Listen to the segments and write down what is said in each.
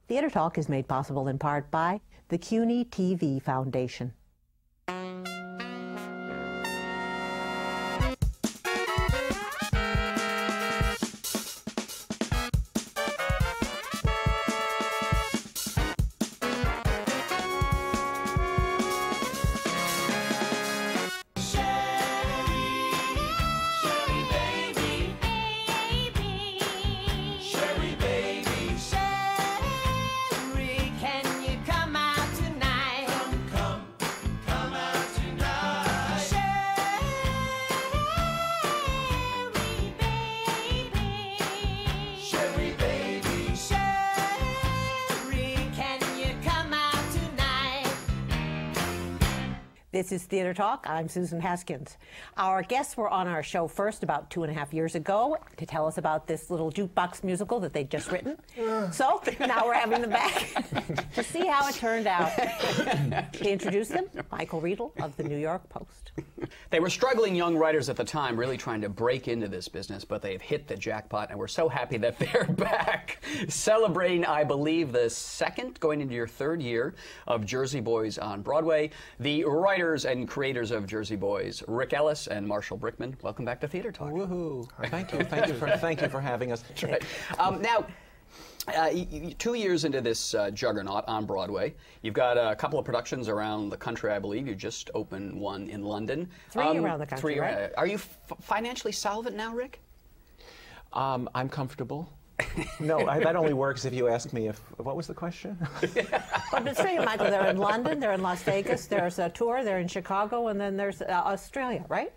Theater Talk is made possible in part by the CUNY TV Foundation. This is Theater Talk. I'm Susan Haskins. Our guests were on our show first about 2.5 years ago to tell us about this little jukebox musical that they'd just written. So now we're having them back to see how it turned out. To introduce them, Michael Riedel of the New York Post. They were struggling young writers at the time, really trying to break into this business, but they've hit the jackpot, and we're so happy that they're back, celebrating, I believe, the second, going into your third year of Jersey Boys on Broadway. The writers and creators of Jersey Boys, Rick Elice and Marshall Brickman. Welcome back to Theater Talk. Woohoo! Thank you for having us. That's right. Now, 2 years into this juggernaut on Broadway, you've got a couple of productions around the country, I believe. You just opened one in London. Three around the country, right? Are you financially solvent now, Rick? I'm comfortable. No, that only works if you ask me if... What was the question? But it's true, Michael. They're in London, they're in Las Vegas, there's a tour, they're in Chicago, and then there's Australia, right?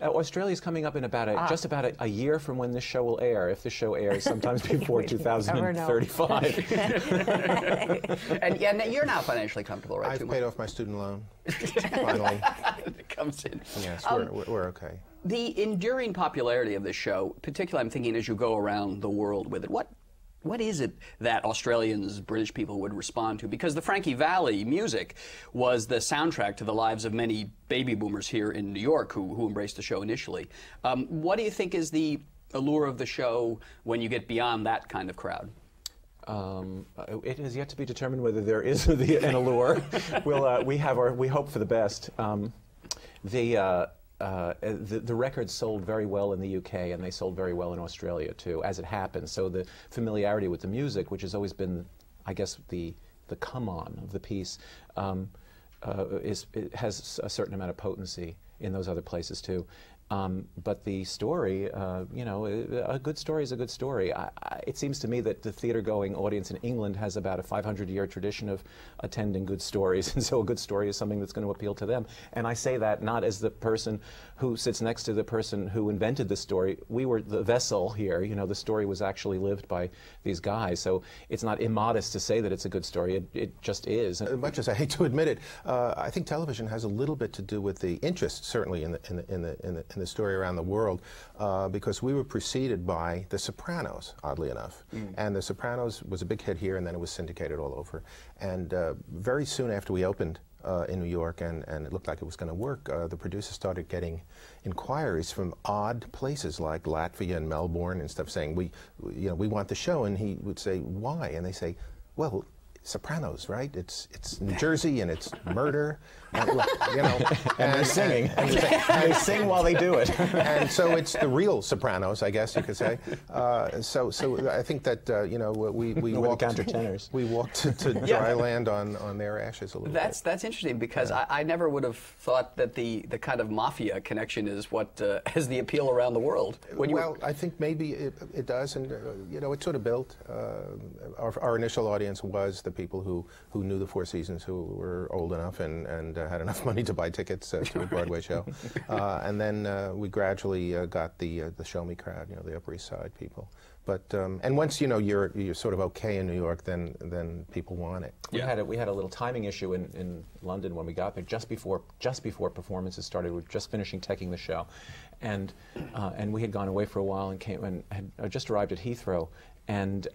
Australia's coming up in about just about a year from when this show will air, if the show airs sometimes before 2035. And you're now financially comfortable, right? I've paid off my student loan, finally. It comes in. Yes, we're okay. The enduring popularity of this show, particularly I'm thinking as you go around the world with it, what is it that Australians, British people would respond to? Because the Frankie Valli music was the soundtrack to the lives of many baby boomers here in New York who embraced the show initially. What do you think is the allure of the show when you get beyond that kind of crowd? It has yet to be determined whether there is an allure. We hope for the best. The records sold very well in the UK, and they sold very well in Australia too, as it happens. So the familiarity with the music, which has always been, I guess, the come-on of the piece, it has a certain amount of potency in those other places too. But the story, you know, a good story is a good story. It seems to me that the theater-going audience in England has about a 500-year tradition of attending good stories, and so a good story is something that's going to appeal to them. And I say that not as the person who sits next to the person who invented the story. We were the vessel here. You know, the story was actually lived by these guys, so it's not immodest to say that it's a good story. It just is. As much as I hate to admit it, I think television has a little bit to do with the interest, certainly in the story around the world, because we were preceded by The Sopranos, oddly enough. And The Sopranos was a big hit here, and then it was syndicated all over. And very soon after we opened in New York, and it looked like it was going to work, the producers started getting inquiries from odd places like Latvia and Melbourne and stuff, saying, we want the show. And he would say, why? And they say, well, Sopranos, right? It's New Jersey, and it's murder, and, you know, and they're singing. And they sing while they do it. And so it's the real Sopranos, I guess you could say. So I think that you know, we walked countertenors. We walked to dry land on their ashes a little bit. That's interesting, because I never would have thought that the kind of mafia connection is what has the appeal around the world. Well, I think maybe it does, and you know, it sort of built. Our initial audience was the people who knew the Four Seasons, who were old enough and had enough money to buy tickets to a Broadway show, and then we gradually got the show me crowd, you know, the Upper East Side people. But and once you know you're sort of okay in New York, then people want it. Yeah. We had a little timing issue in London when we got there, just before performances started. We were just finishing teching the show, and we had gone away for a while and came and had just arrived at Heathrow, and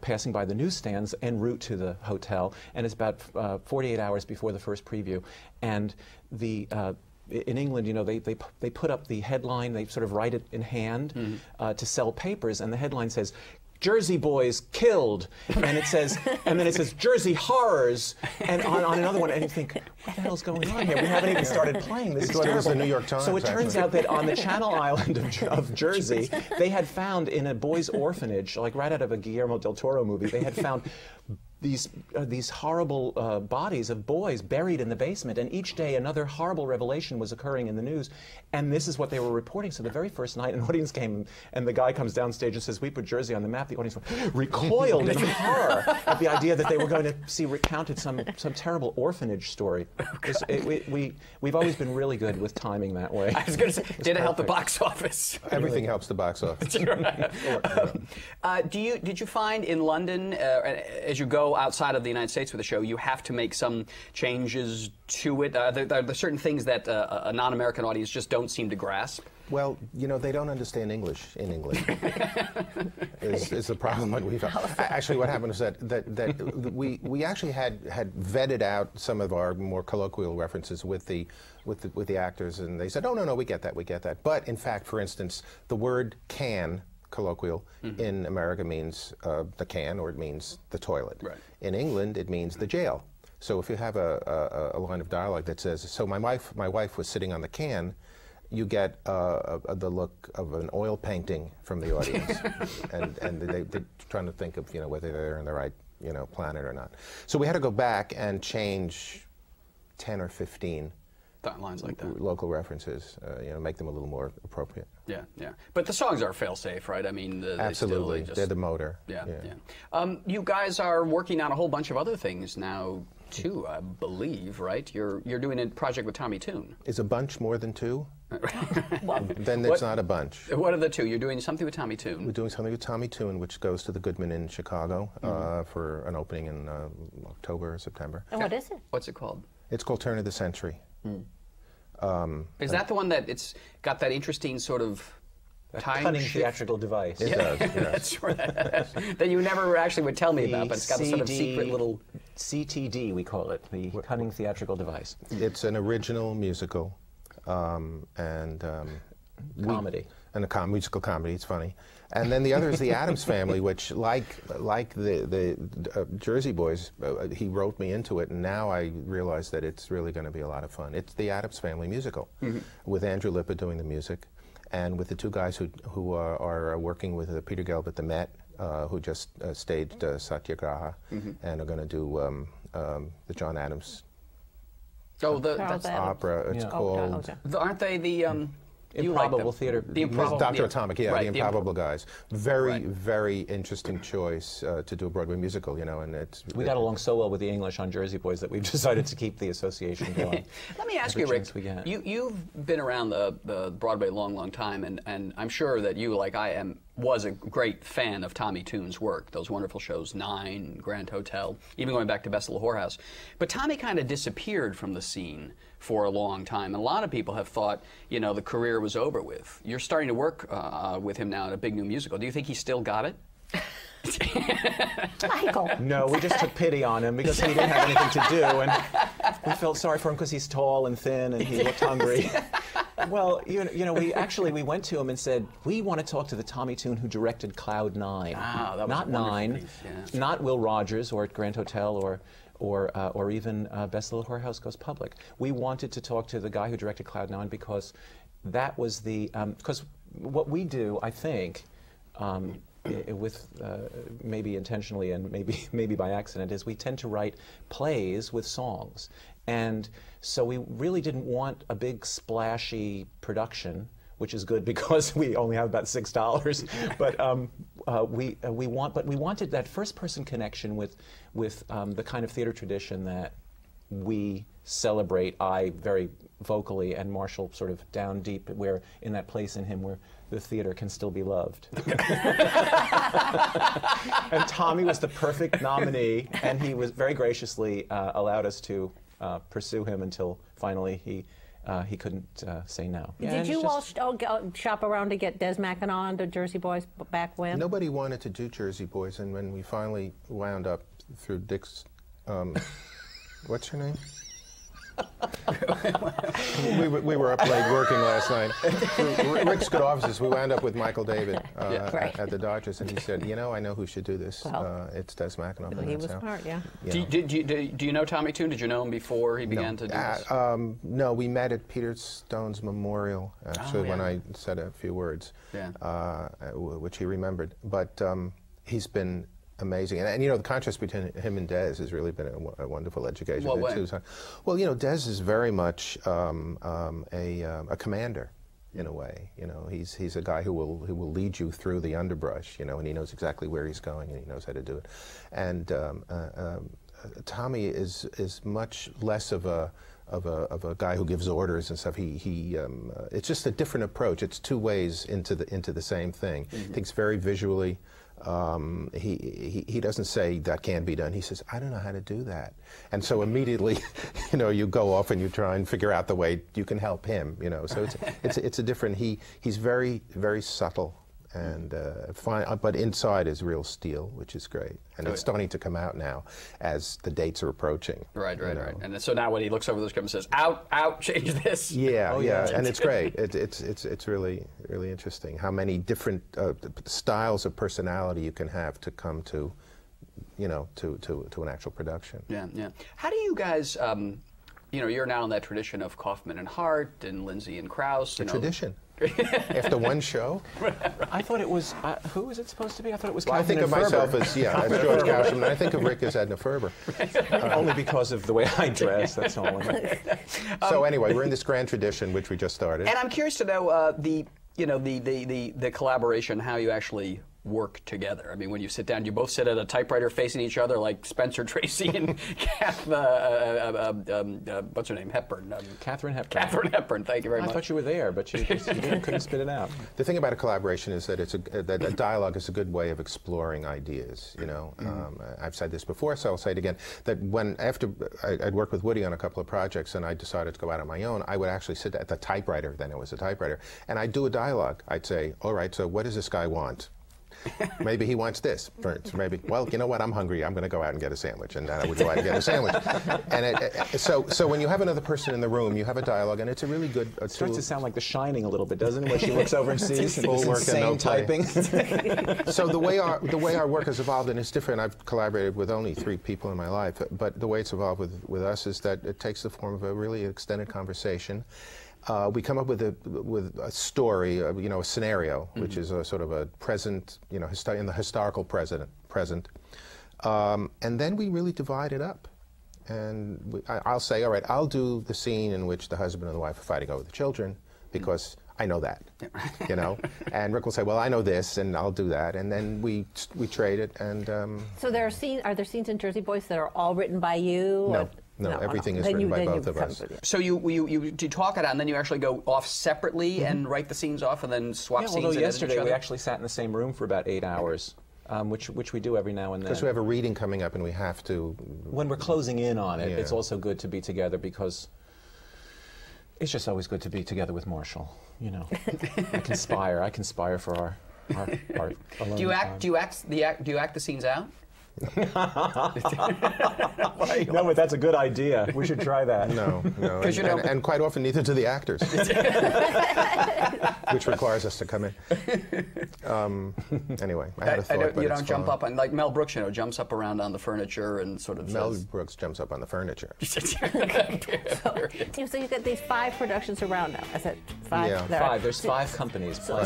passing by the newsstands en route to the hotel, and it's about 48 hours before the first preview, and in England, you know, they put up the headline, they sort of write it in hand to sell papers, and the headline says, Jersey Boys killed, and it says, and then it says Jersey Horrors, and on another one, and you think, what the hell's going on here? We haven't even started playing. This is It was terrible. the New York Times. So it turns out that on the Channel Island of Jersey, they had found in a boys' orphanage, like right out of a Guillermo del Toro movie, they had found these horrible bodies of boys buried in the basement, and each day another horrible revelation was occurring in the news, and this is what they were reporting. So the very first night, an audience came, and the guy comes downstage and says, "We put Jersey on the map." The audience recoiled in horror at the idea that they were going to see recounted some terrible orphanage story. We've always been really good with timing that way. I was going to say, did it help the box office? Everything helps the box office. Did you find in London, as you go outside of the United States with the show, you have to make some changes to it? Are there certain things that a non-American audience just don't seem to grasp? Well, you know, they don't understand English in England. is the problem that we've had. Actually, what happened is that we actually had vetted out some of our more colloquial references with the actors, and they said, "Oh no, we get that." But in fact, for instance, the word "can," colloquial, in America means the can, or it means the toilet. Right. In England, it means the jail. So if you have a line of dialogue that says, "So my wife was sitting on the can," you get the look of an oil painting from the audience, and they're trying to think of whether they're in the right planet or not. So we had to go back and change 10 or 15 lines like that. Local references, make them a little more appropriate. Yeah. But the songs are fail-safe, right? I mean, absolutely, they're the motor. Yeah. You guys are working on a whole bunch of other things now too, I believe, right? You're doing a project with Tommy Tune. Is a bunch more than two? Then it's not a bunch. What are the two? You're doing something with Tommy Tune. We're doing something with Tommy Tune, which goes to the Goodman in Chicago for an opening in October or September. And what is it? What's it called? It's called Turn of the Century. Is that the one that it's got that interesting sort of cunning theatrical device? It does, yes. That's right. That you never actually would tell me about, but it's got a sort of secret little... CTD, we call it, the cunning theatrical device. It's an original musical and comedy. And a musical comedy. It's funny. And then the other is the Addams Family, which, like the Jersey Boys, he wrote me into it, and now I realize that it's really going to be a lot of fun. It's the Addams Family musical, with Andrew Lippa doing the music, and with the two guys who are working with Peter Gelb at the Met, who just staged Satyagraha, and are going to do the John Adams opera. It's called... Aren't they the... Improbable Theater. The Improbable... Dr. Atomic, yeah, right, the Improbable guys. Very interesting choice to do a Broadway musical, and it's... We got along so well with the English on Jersey Boys that we've decided to keep the association going. Let me ask you, Rick, you've been around the Broadway a long time, and I'm sure that you, like I am, was a great fan of Tommy Tune's work, those wonderful shows, Nine, Grand Hotel, even going back to Best Little Whorehouse. But Tommy kind of disappeared from the scene for a long time, and a lot of people have thought, the career was over with. You're starting to work with him now in a big new musical. Do you think he's still got it? Michael. No, we just took pity on him because he didn't have anything to do, and we felt sorry for him because he's tall and thin and he looked hungry. Well, we went to him and said, we want to talk to the Tommy Tune who directed Cloud 9. That was not Nine, not Will Rogers or at Grand Hotel or even Best Little Whorehouse Goes Public. We wanted to talk to the guy who directed Cloud 9 because that was the because what we do, I think, with maybe intentionally and maybe by accident, is we tend to write plays with songs. And so we really didn't want a big splashy production, which is good because we only have about $6. But we wanted that first-person connection with the kind of theater tradition that we celebrate. I very vocally, and Marshall sort of down deep, where in that place in him where the theater can still be loved. And Tommy was the perfect nominee, and he was very graciously allowed us to pursue him until finally he couldn't say no. Did you all shop around to get Des McAnon to Jersey Boys back when? Nobody wanted to do Jersey Boys, and when we finally wound up through Dick's, what's her name? we were up late working last night. Rick's good offices. We wound up with Michael David at the Dodgers, and he said, "You know, I know who should do this. It's Des McAnuff." He was smart, yeah. Do you know Tommy Tune? Did you know him before he began to do this? No, we met at Peter Stone's memorial, actually, when I said a few words, which he remembered. But he's been amazing. And you know, the contrast between him and Des has really been a wonderful education. What way? Well, you know, Des is very much a commander, in a way. You know, he's a guy who will lead you through the underbrush, you know, and he knows exactly where he's going and he knows how to do it. And Tommy is much less of a guy who gives orders and stuff. It's just a different approach. It's two ways into the same thing. Thinks very visually. He doesn't say that can't be done. He says, I don't know how to do that. And so immediately, you know, you go off and you try and figure out the way you can help him, you know. So it's a different, he's very, very subtle. And but inside is real steel, which is great. And it's starting to come out now as the dates are approaching. Right. And so now when he looks over the script and says, out, change this. Yeah, and it's great. It's really, really interesting how many different styles of personality you can have to come to, you know, to an actual production. Yeah. How do you guys, you know, you're now in that tradition of Kaufman and Hart and Lindsay and Krauss. Tradition. After one show? I thought it was, who was it supposed to be? I thought it was Well, I think of myself as, as George Kaufman, and I think of Rick as Edna Ferber. Only because of the way I dress, that's all. So anyway, we're in this grand tradition, which we just started. And I'm curious to know the collaboration, how you actually work together. I mean, when you sit down, you both sit at a typewriter facing each other like Spencer Tracy and what's her name? Hepburn. Katharine Hepburn. Katharine Hepburn, thank you very much. I thought you were there, but you couldn't spit it out. The thing about a collaboration is that that a dialogue is a good way of exploring ideas, you know. I've said this before, so I'll say it again, that after I'd worked with Woody on a couple of projects and I decided to go out on my own, I would actually sit at the typewriter, then it was a typewriter, and I'd do a dialogue. I'd say, all right, so what does this guy want? Maybe he wants this. Maybe, well, you know what? I'm hungry. I'm going to go out and get a sandwich, and then I would go out and get a sandwich. And so when you have another person in the room, you have a dialogue, and it's a really good. It starts to sound like The Shining a little bit, doesn't it? When she looks over and sees full this work insane and no typing. So the way our work has evolved, and it's different. I've collaborated with only 3 people in my life, but the way it's evolved with us is that it takes the form of a really extended conversation. We come up with a story, you know, a scenario, which is a sort of a present, you know, in the historical present, and then we really divide it up. And I'll say, all right, I'll do the scene in which the husband and the wife are fighting over the children because I know that, you know. And Rick will say, well, I know this, and I'll do that, and then we trade it. And so are there scenes in Jersey Boys that are all written by you? No. No, everything is written by both of us. So you talk it out, and then you actually go off separately and write the scenes off, and then swap scenes. Although yesterday we actually sat in the same room for about 8 hours, which we do every now and then. Because we have a reading coming up, and we have to. When we're closing in on it, it's also good to be together because it's just always good to be together with Marshall. You know, I conspire for our alone Do you time. do you act the scenes out? No, but that's a good idea. We should try that. No. And quite often neither do the actors, which requires us to come in. Anyway, I had a thought, but you don't jump up on, like Mel Brooks, you know, jumps up around on the furniture and sort of. Mel Brooks jumps up on the furniture. So you got these 5 productions around now. I said 5. Yeah. 5. There's 5 companies. So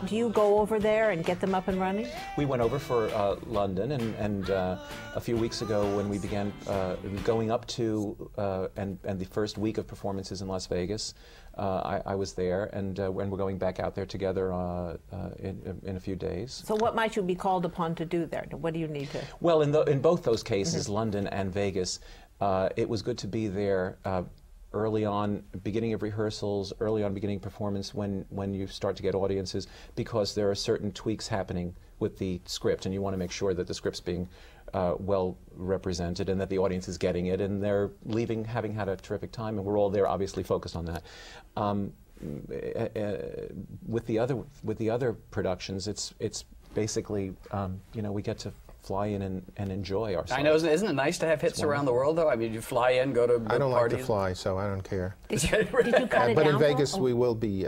do you go over there and get them up and running? We went over for London, and a few weeks ago when we began going up to and the first week of performances in Las Vegas, I was there, and we're going back out there together in a few days. So what might you be called upon to do there? What do you need to? Well, in both those cases, London and Vegas, it was good to be there early on, beginning of rehearsals, early on beginning performance, when you start to get audiences, because there are certain tweaks happening with the script, and you want to make sure that the script's being well represented and that the audience is getting it, and they're leaving having had a terrific time, and we're all there obviously focused on that. With the other productions, it's basically you know, we get to fly in and enjoy ourselves. I know, isn't it nice to have hits around the world, though? I mean, you fly in, go to I don't parties. like to fly, so I don't care. Did you cut it down? But in Vegas, we will be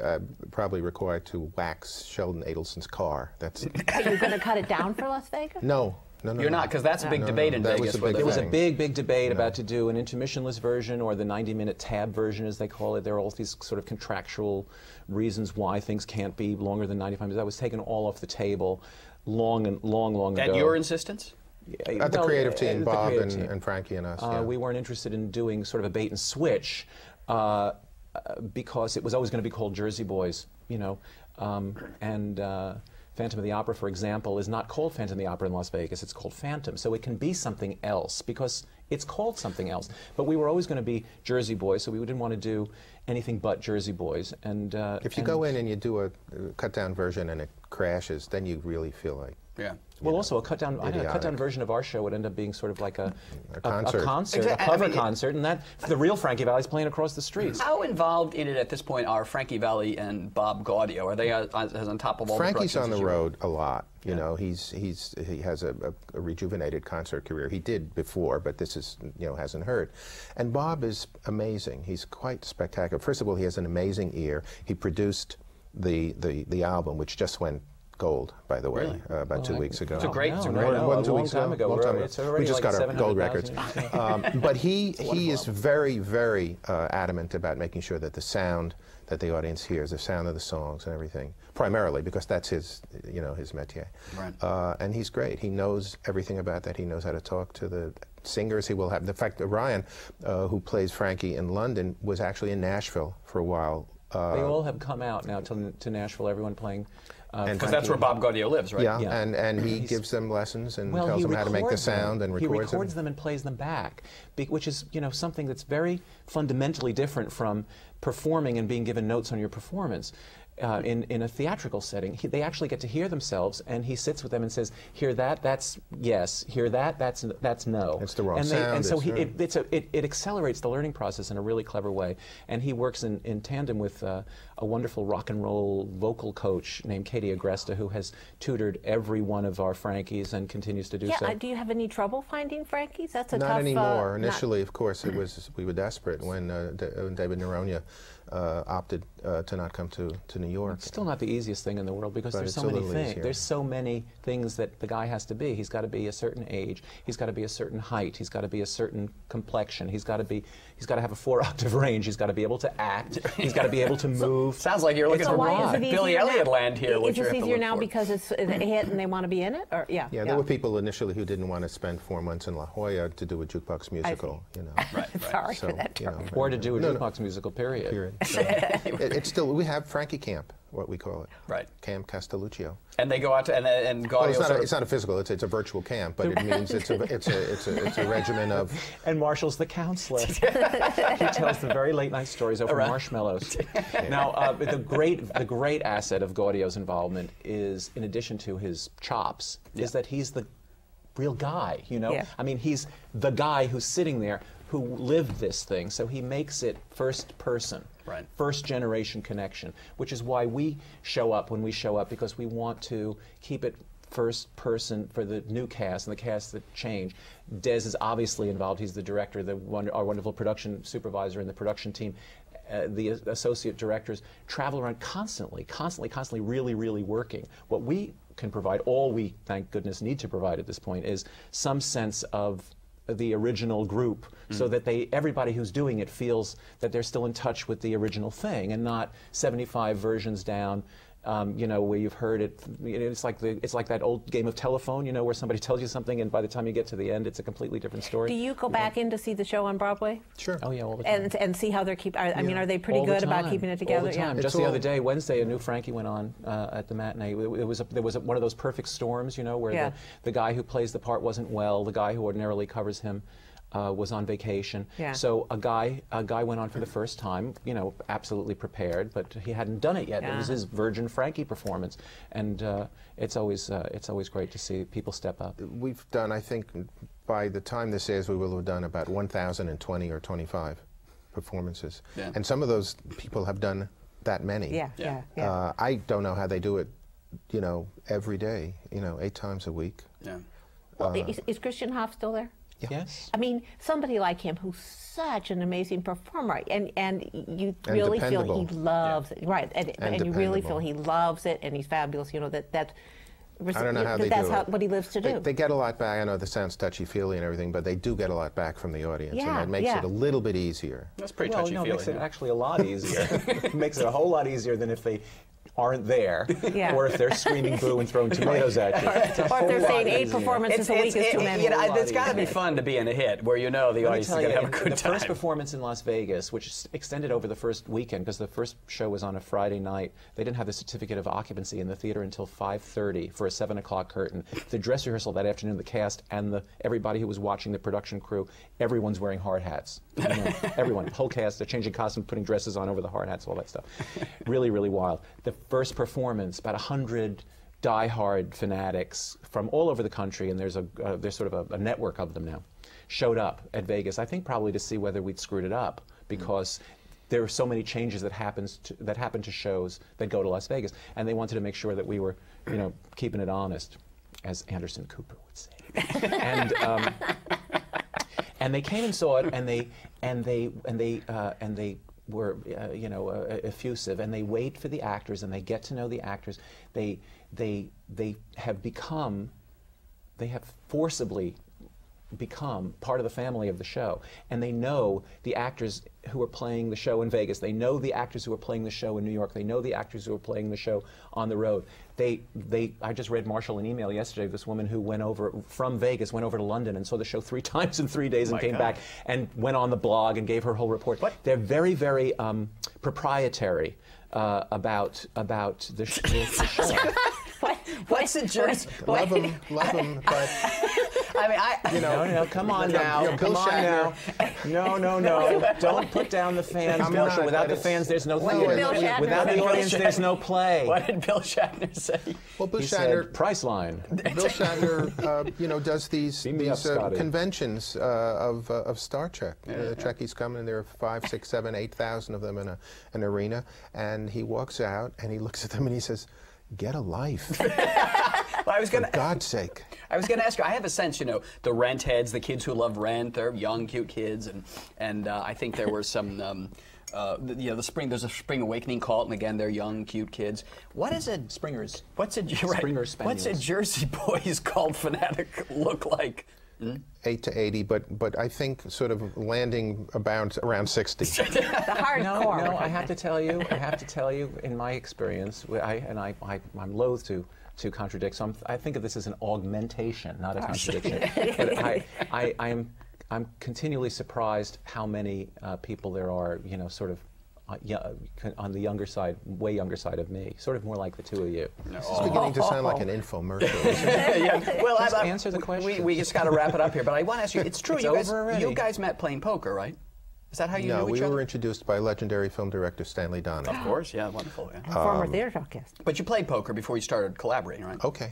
probably required to wax Sheldon Adelson's car. That's. Are you going to cut it down for Las Vegas? No. You're not, because that's a big debate in that Vegas. Was there was a big debate about to do an intermissionless version or the 90-minute tab version, as they call it. There are all these sort of contractual reasons why things can't be longer than 95 minutes. That was taken all off the table long ago. At your insistence? At the creative team, Bob and Frankie and us. We weren't interested in doing sort of a bait and switch because it was always going to be called Jersey Boys, you know, and Phantom of the Opera, for example, is not called Phantom of the Opera in Las Vegas. It's called Phantom. So it can be something else because it's called something else. But we were always going to be Jersey Boys, so we didn't want to do anything but Jersey Boys. And if you go in and you do a cut-down version and it crashes, then you really feel like... Yeah. Well, also a cut-down version of our show would end up being sort of like a concert, Exactly. a cover concert, and that the real Frankie Valli's playing across the streets. How involved in it at this point are Frankie Valli and Bob Gaudior? Are they as on top of all Frankie's the on the productions? road a lot. You know, he has a rejuvenated concert career. He did before, but this is, you know, hasn't heard. And Bob is amazing. He's quite spectacular. First of all, he has an amazing ear. He produced the album, which just went gold, by the way, Really? about 2 weeks ago. It's a great, No, it's a no, great no, Wasn't a 2 long weeks time ago. Long time ago. It's already We just like got our gold records. 700,000. But he is very, very adamant about making sure that the sound that the audience hears, the sound of the songs and everything, primarily because that's his, you know, his métier. Right. And he's great. He knows everything about that. He knows how to talk to the singers. He will have. In fact, Ryan, who plays Frankie in London, was actually in Nashville for a while. They all have come out now to Nashville. Everyone playing. Because that's where Bob Gaudior lives, right? Yeah, and he gives them lessons and tells them how to make the sound and he records records them and plays them back, which is, you know, something that's very fundamentally different from performing and being given notes on your performance. In a theatrical setting, they actually get to hear themselves, and he sits with them and says, "Hear that? That's yes. Hear that? That's no." It's the wrong and sound. And so it accelerates the learning process in a really clever way. And he works in tandem with a wonderful rock and roll vocal coach named Katie Agresta, who has tutored every one of our Frankies and continues to do so. Yeah. Do you have any trouble finding Frankies? That's a Not tough. anymore. Initially, of course, it was we were desperate when David Noronha opted to not come to New York. It's still not the easiest thing in the world because But there's it's so a many little things. easier. There's so many things that the guy has to be. He's got to be a certain age. He's got to be a certain height. He's got to be a certain complexion. He's got to have a 4-octave range. He's got to be able to act. He's got to be able to move. Sounds like you're looking So at why is it Billy easier Elliot now? land here. Is this easier now because it's a hit and they want to be in it? Or Yeah, there were people initially who didn't want to spend 4 months in La Jolla to do a jukebox musical. You know, Right. Sorry So, for that you know, term. Or to do a No, no. jukebox musical, period. period. So, it's still we have Frankie Camp, what we call it. Right. Camp Castelluccio. And they go out to and Well, Gaudior it's not a physical. It's a virtual camp, but it means it's a regimen of. And Marshall's the counselor. He tells the very late night stories over marshmallows. Now, the great asset of Gaudior's involvement is, in addition to his chops, is that he's the real guy. You know, Yeah. I mean, he's the guy who's sitting there who lived this thing. So he makes it first person. Right. First generation connection, which is why we show up when we show up, because we want to keep it first person for the new cast and the cast that change. Des is obviously involved. He's the director, our wonderful production supervisor and the production team. The associate directors travel around constantly, really working. What we can provide, all we, thank goodness, need to provide at this point is some sense of the original group, so that everybody who's doing it feels that they're still in touch with the original thing and not 75 versions down, you know, where you've heard it. It's like that old game of telephone, you know, where somebody tells you something and by the time you get to the end, it's a completely different story. Do you go back in to see the show on Broadway? Sure. Oh yeah, all the time. And see how they're I mean, are they pretty All the good about time. keeping it together? All the time. Yeah. Just the other day, Wednesday, a new Frankie went on at the matinee. There was one of those perfect storms, you know, where the guy who plays the part wasn't well. The guy who ordinarily covers him was on vacation. Yeah. So a guy went on for the first time, you know, absolutely prepared, but he hadn't done it yet. Yeah. It was his Virgin Frankie performance, and it's always great to see people step up. We've done, I think, by the time this airs, we will have done about 1,020 or 25 performances, and some of those people have done that many. Yeah. I don't know how they do it, you know, every day, you know, 8 times a week. Yeah. Well, is Christian Hoff still there? Yeah. Yes. I mean, somebody like him who's such an amazing performer, and you really feel he loves it, right? And you really feel he loves it, and he's fabulous. You know that's. I don't know how they that's do it. what he lives to do. They get a lot back. I know this sounds touchy-feely and everything, but they do get a lot back from the audience, and that makes it a little bit easier. That's pretty Well, touchy-feely. no, it makes it actually a lot easier. It makes it a whole lot easier than if they aren't there, or if they're screaming boo and throwing tomatoes at you. Or if they're saying 8 performances a week is too many. You know, it's got to be fun to be in a hit where you know the audience is going to have a good time. The first performance in Las Vegas, which extended over the first weekend, because the first show was on a Friday night, they didn't have the certificate of occupancy in the theater until 5:30 for a 7 o'clock curtain. The dress rehearsal that afternoon, the cast and everybody who was watching, the production crew, everyone's wearing hard hats. You know, everyone, whole cast, they're changing costumes, putting dresses on over the hard hats, all that stuff. Really, really wild. The first performance, about 100 diehard fanatics from all over the country, and there's sort of a network of them now, showed up at Vegas, I think probably to see whether we'd screwed it up, because there are so many changes that happen to shows that go to Las Vegas, and they wanted to make sure that we were, you know, keeping it honest, as Anderson Cooper would say. And they came and saw it, and they were, you know, effusive, and they wait for the actors, and they get to know the actors. They have forcibly become part of the family of the show, and they know the actors who are playing the show in Vegas. They know the actors who are playing the show in New York. They know the actors who are playing the show on the road. I just read Marshall an email yesterday. This woman who went over from Vegas, went over to London and saw the show 3 times in 3 days and came back and went on the blog and gave her whole report. They're very, very proprietary about the show. What's a Jersey? Love them, but I mean, no, come on now. You know, Bill Shatner. No. Don't put down the fans. Without the fans, there's no theater. Without the audience, there's no play. What did Bill Shatner say? Well, Bill He Shatner, said, Priceline. Bill Shatner, you know, does these conventions of Star Trek. The Trekkies come and there are 5, 6, 7, 8,000 of them in an arena, and he walks out and he looks at them and he says, "Get a life." Well, For God's sake. I was going to ask you, I have a sense, you know, the Rent heads, the kids who love Rent, they're young, cute kids, and I think there were some, you know, there's a Spring Awakening cult, and again, they're young, cute kids. What is a... Springers. What's a... Springer Spaniels. What's a Jersey Boys cult fanatic look like? 8 to 80, but I think sort of landing around 60. The hardcore. No, I have to tell you, in my experience, I'm loath to contradict, so I think of this as an augmentation, not a contradiction. But I'm continually surprised how many people there are, you know, sort of on the younger side, way younger side of me, sort of more like the two of you. This is beginning to sound like an infomercial. Isn't it? Yeah. Well, just answer the question. We just got to wrap it up here, but I want to ask you, it's true, It's you guys met playing poker, right? Is that how you knew each other? No, we were introduced by legendary film director Stanley Donen. Of course, yeah, wonderful. Yeah. Former theater talk guest. But you played poker before you started collaborating, right? Okay.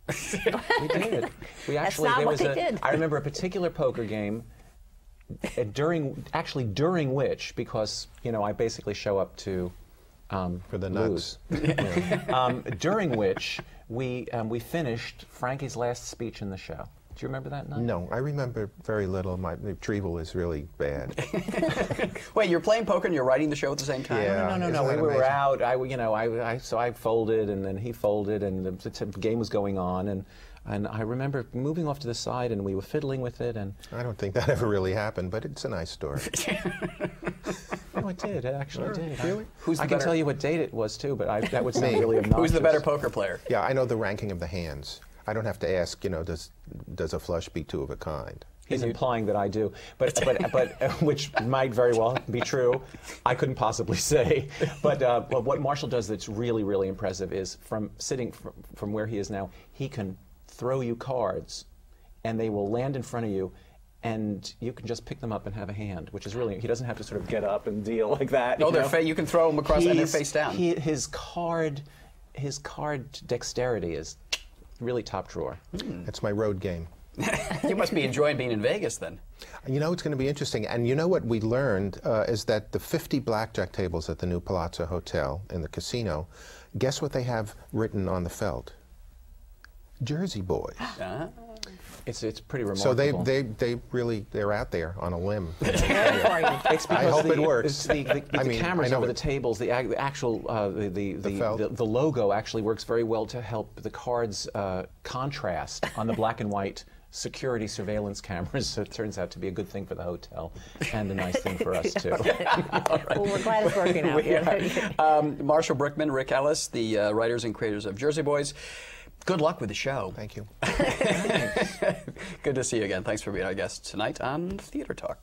We did. We actually, I remember a particular poker game during which, because, you know, I basically show up to For the lose. During which we finished Frankie's last speech in the show. Do you remember that night? No, I remember very little. My retrieval is really bad. Wait, you're playing poker and you're writing the show at the same time? Yeah. No. We were out. So I folded, and then he folded, and the game was going on, and I remember moving off to the side, and we were fiddling with it, and I don't think that ever really happened, but it's a nice story. no, it did. It actually did. Really? I can tell you what date it was too, but that would sound really obnoxious. Who's the better poker player? Yeah, I know the ranking of the hands. I don't have to ask, you know, does a flush be 2 of a kind? He's implying that I do, but which might very well be true. I couldn't possibly say. But what Marshall does that's really, really impressive is sitting from where he is now, he can throw you cards, and they will land in front of you, and you can just pick them up and have a hand, which is really, he doesn't have to sort of get up and deal like that. No, you can throw them across and they're face down. His card dexterity is really top drawer. That's my road game. You must be enjoying being in Vegas then. You know, it's going to be interesting. And you know what we learned is that the 50 blackjack tables at the new Palazzo Hotel in the casino, guess what they have written on the felt? Jersey Boys. It's pretty So remarkable. they really, they're out there on a limb. It's because I hope it works. It's the I mean, cameras I know over the it- tables, the actual the logo actually works very well to help the cards contrast on the black and white security surveillance cameras. So it turns out to be a good thing for the hotel and a nice thing for us too. Well, we're glad it's working out. Marshall Brickman, Rick Elice, the writers and creators of Jersey Boys. Good luck with the show. Thank you. Good to see you again. Thanks for being our guest tonight on Theater Talk.